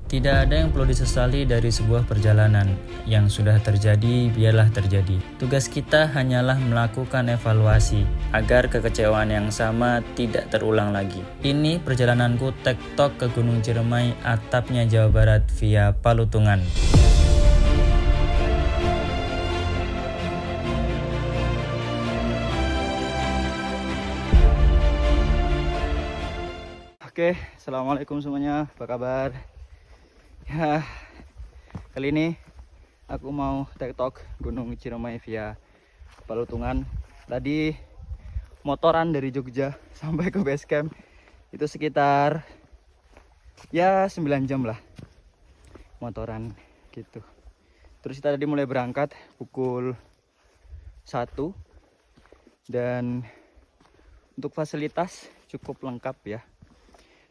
Tidak ada yang perlu disesali dari sebuah perjalanan. Yang sudah terjadi, biarlah terjadi. Tugas kita hanyalah melakukan evaluasi agar kekecewaan yang sama tidak terulang lagi. Ini perjalananku tektok ke Gunung Ciremai, atapnya Jawa Barat via Palutungan. Oke, assalamualaikum semuanya, apa kabar? Ya, kali ini aku mau tektok Gunung Ciremai via Palutungan. Tadi motoran dari Jogja sampai ke base camp itu sekitar ya 9 jam lah motoran gitu. Terus kita tadi mulai berangkat pukul 1 dan untuk fasilitas cukup lengkap ya.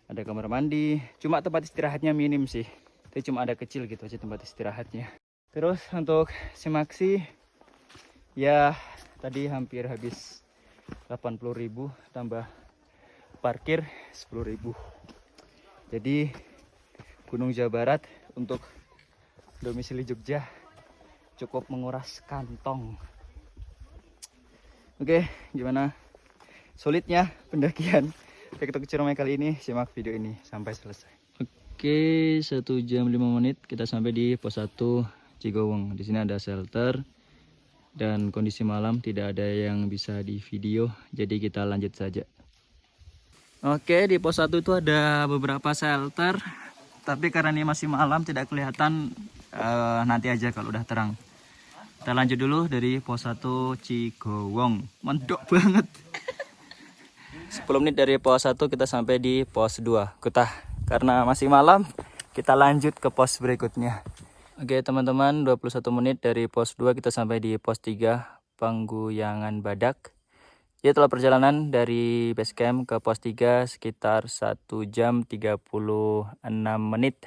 Ada kamar mandi, cuma tempat istirahatnya minim sih. Tapi cuma ada kecil gitu aja tempat istirahatnya. Terus untuk simaksi ya tadi hampir habis 80.000 tambah parkir 10.000. Jadi Gunung Jawa Barat untuk domisili Jogja cukup menguras kantong. Oke, gimana solidnya pendakian tektok Ciremai kali ini? Simak video ini sampai selesai. Oke, 1 jam 5 menit kita sampai di pos 1 Cigowong. Di sini ada shelter dan kondisi malam tidak ada yang bisa di video, jadi kita lanjut saja. Oke, di pos 1 itu ada beberapa shelter, tapi karena ini masih malam tidak kelihatan, nanti aja kalau udah terang. Kita lanjut dulu dari pos 1 Cigowong. Mendok banget. 10 menit dari pos 1 kita sampai di pos 2 Kutah. Karena masih malam, kita lanjut ke pos berikutnya. Oke teman-teman, 21 menit dari pos 2 kita sampai di pos 3 Pangguyangan Badak. Jadi telah perjalanan dari base camp ke pos 3 sekitar 1 jam 36 menit.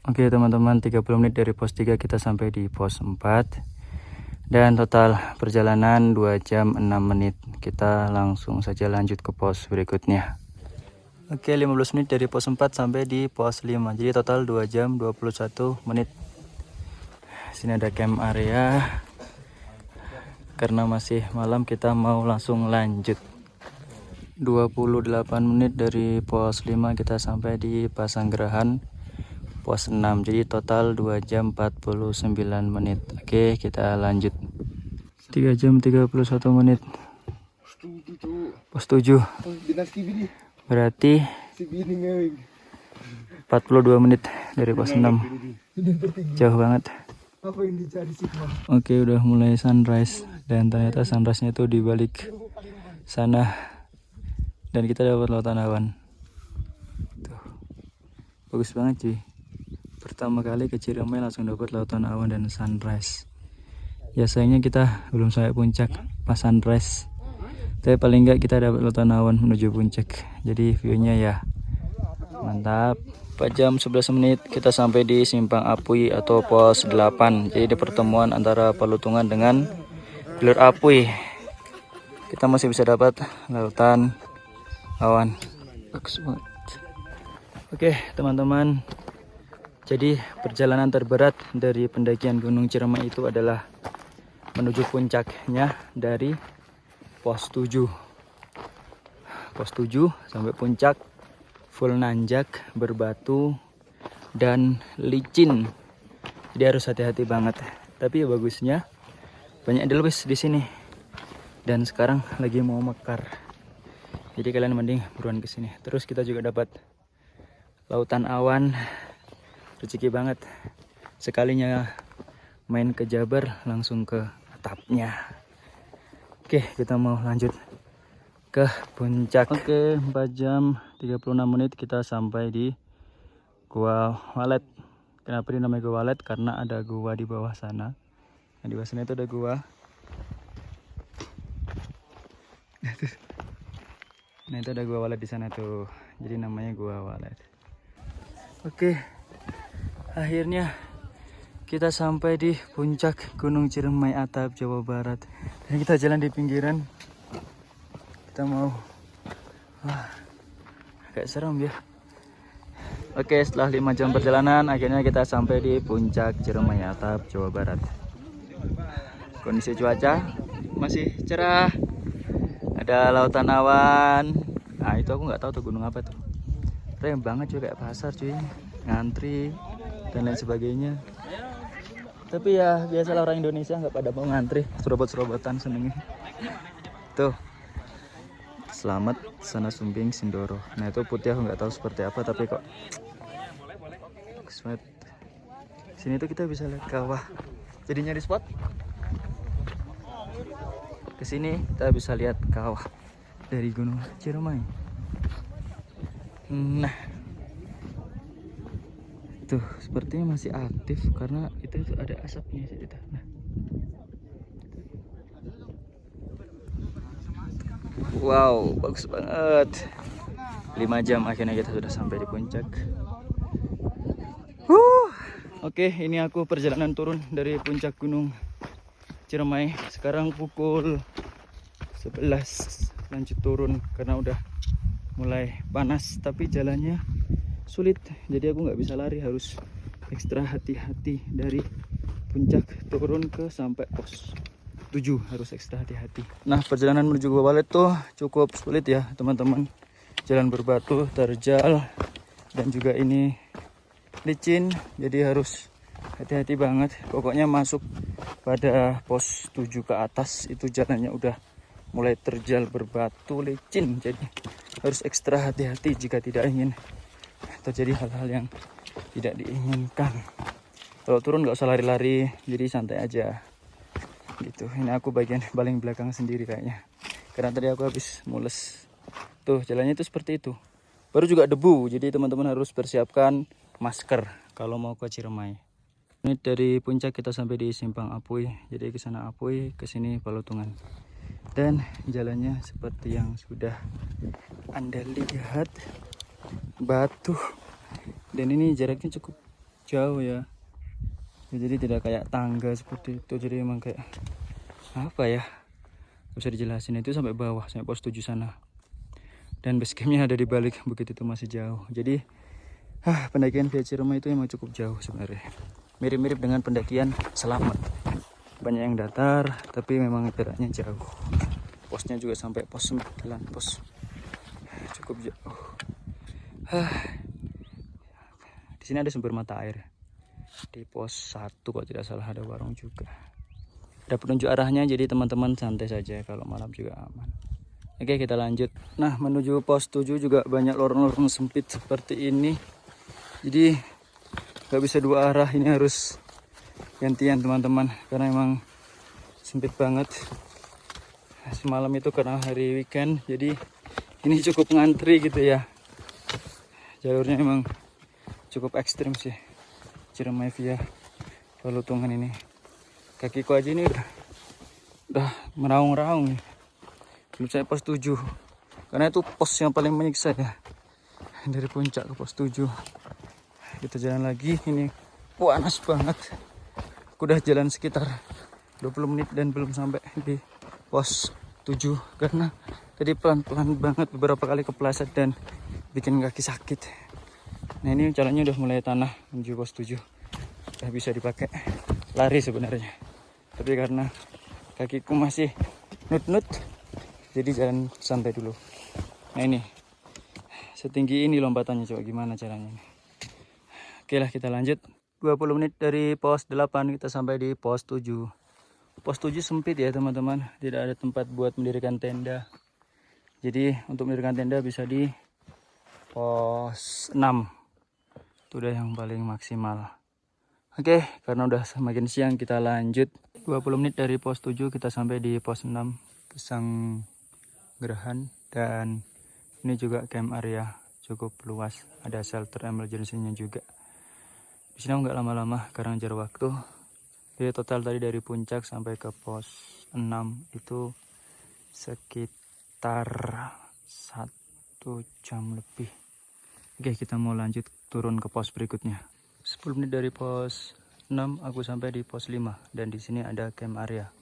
Oke teman-teman, 30 menit dari pos 3 kita sampai di pos 4. Dan total perjalanan 2 jam 6 menit. Kita langsung saja lanjut ke pos berikutnya. Oke, 15 menit dari pos 4 sampai di pos 5. Jadi total 2 jam 21 menit. Sini ada camp area. Karena masih malam kita mau langsung lanjut. 28 menit dari pos 5 kita sampai di Pasanggerahan pos 6. Jadi total 2 jam 49 menit. Oke, kita lanjut. 3 jam 31 menit. Pos 7. Berarti 42 menit dari pos 6. Jauh banget. Oke, udah mulai sunrise. Dan ternyata sunrise-nya itu di balik sana. Dan kita dapat lautan awan. Tuh. Bagus banget cuy. Pertama kali ke Ciremai langsung dapat lautan awan dan sunrise. Ya sayangnya kita belum sampai puncak pas sunrise. Tapi paling enggak kita dapat lautan awan menuju puncak. Jadi view-nya ya mantap. 4 jam 11 menit kita sampai di Simpang Apui atau pos 8. Jadi di pertemuan antara Palutungan dengan Jalur Apui. Kita masih bisa dapat lautan awan. Bagus banget. Oke teman-teman. Jadi perjalanan terberat dari pendakian Gunung Ciremai itu adalah menuju puncaknya dari pos 7. Pos 7 sampai puncak full nanjak, berbatu dan licin. Jadi harus hati-hati banget. Tapi ya bagusnya banyak delwes di sini. Dan sekarang lagi mau mekar. Jadi kalian mending buruan ke sini. Terus kita juga dapat lautan awan. Rezeki banget. Sekalinya main ke Jabar langsung ke atapnya. Oke, kita mau lanjut ke puncak. Oke, 4 jam 36 menit kita sampai di Gua Walet. Kenapa ini namanya Gua Walet? Karena ada gua di bawah sana. Nah, di bawah sana itu ada gua. Nah, itu ada Gua Walet di sana tuh. Jadi namanya Gua Walet. Oke. Akhirnya kita sampai di puncak Gunung Ciremai atap Jawa Barat. Dan kita jalan di pinggiran. Kita mau agak serem ya. Oke, setelah 5 jam perjalanan, akhirnya kita sampai di puncak Ciremai Atap, Jawa Barat. Kondisi cuaca masih cerah, ada lautan awan. Nah itu aku nggak tahu tuh gunung apa tuh. Keren banget cuy, kayak pasar cuy, ngantri dan lain sebagainya. Tapi ya biasalah orang Indonesia nggak pada mau ngantri, serobot-serobotan senengnya. Tuh, Selamat Sana Sumbing Sindoro. Nah itu putih aku nggak tahu seperti apa, tapi kok Kismet. Sini tuh kita bisa lihat kawah. Jadi nyari spot. Kesini kita bisa lihat kawah dari Gunung Ciremai. Nah, tuh sepertinya masih aktif karena itu ada asapnya sih. Nah, wow, bagus banget. 5 jam akhirnya kita sudah sampai di puncak. Oke, ini aku perjalanan turun dari puncak Gunung Ciremai. Sekarang pukul 11, lanjut turun karena udah mulai panas, tapi jalannya sulit. Jadi aku nggak bisa lari, harus ekstra hati-hati dari puncak turun ke sampai pos 7, harus ekstra hati-hati. Nah, perjalanan menuju Gua Walet tuh cukup sulit ya teman-teman. Jalan berbatu, terjal, dan juga ini licin, jadi harus hati-hati banget. Pokoknya masuk pada pos 7 ke atas itu jalannya udah mulai terjal, berbatu, licin, jadi harus ekstra hati-hati jika tidak ingin terjadi hal-hal yang tidak diinginkan. Kalau turun nggak usah lari-lari, jadi santai aja gitu. Ini aku bagian paling belakang sendiri kayaknya, karena tadi aku habis mules. Tuh jalannya itu seperti itu, baru juga debu, jadi teman-teman harus persiapkan masker kalau mau ke Ciremai. Ini dari puncak kita sampai di Simpang Apuy, jadi ke sana Apuy, ke sini Balutungan. Dan jalannya seperti yang sudah Anda lihat, batu. Dan ini jaraknya cukup jauh ya. Jadi tidak kayak tangga seperti itu, jadi emang kayak apa ya, bisa dijelasin. Itu sampai bawah, sampai pos 7 sana. Dan base campnya ada di balik bukit itu, masih jauh. Jadi pendakian via Ciremai itu emang cukup jauh sebenarnya. Mirip-mirip dengan pendakian Selamat. Banyak yang datar, tapi memang jaraknya jauh. Posnya juga sampai pos 9, pos cukup jauh. Di sini ada sumber mata air. Di pos 1 kalau tidak salah ada warung juga. Ada penunjuk arahnya, jadi teman-teman santai saja, kalau malam juga aman. Oke, kita lanjut. Nah, menuju pos 7 juga banyak lorong-lorong sempit seperti ini. Jadi gak bisa dua arah, ini harus gantian teman-teman, karena emang sempit banget. Semalam itu karena hari weekend, jadi ini cukup ngantri gitu ya. Jalurnya emang cukup ekstrim sih, Ciremai via Balutungan ini. Kakiku aja ini udah meraung-raung nih. Belum saya pos 7, karena itu pos yang paling menyiksa ya. Dari puncak ke pos 7 kita jalan lagi, ini panas banget. Aku udah jalan sekitar 20 menit dan belum sampai di pos 7 karena tadi pelan-pelan banget, beberapa kali kepleset dan bikin kaki sakit. Nah, ini jalannya udah mulai tanah menuju pos 7, udah bisa dipakai lari sebenarnya, tapi karena kakiku masih nut-nut, jadi jalan santai dulu. Nah, ini setinggi ini lompatannya, coba gimana caranya ini. Oke lah, kita lanjut. 20 menit dari pos 8 kita sampai di pos 7. Pos 7 sempit ya teman-teman, tidak ada tempat buat mendirikan tenda. Jadi untuk mendirikan tenda bisa di pos 6. Itu udah yang paling maksimal. Oke, karena udah semakin siang kita lanjut. 20 menit dari pos 7 kita sampai di pos 6 Pisang Gerahan, dan ini juga camp area cukup luas, ada shelter emergency-nya juga. Di sini nggak lama-lama karena jarak waktu. Jadi total tadi dari puncak sampai ke pos 6 itu sekitar 1 jam lebih. Oke, kita mau lanjut turun ke pos berikutnya. 10 menit dari pos 6 aku sampai di pos 5, dan di sini ada camp area.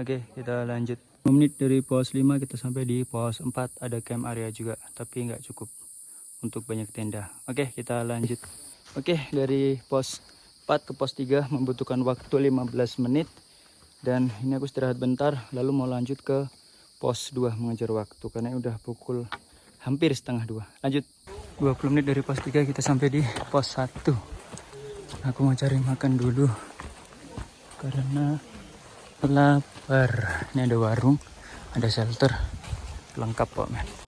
Oke, kita lanjut. 5 menit dari pos 5 kita sampai di pos 4, ada camp area juga, tapi nggak cukup untuk banyak tenda. Oke, kita lanjut. Oke, dari pos 4 ke pos 3 membutuhkan waktu 15 menit. Dan ini aku istirahat bentar, lalu mau lanjut ke pos 2 mengejar waktu karena udah pukul hampir setengah 2. Lanjut. 20 menit dari pos 3 kita sampai di pos 1. Aku mau cari makan dulu karena lapar. Ini ada warung, ada shelter, lengkap kok men.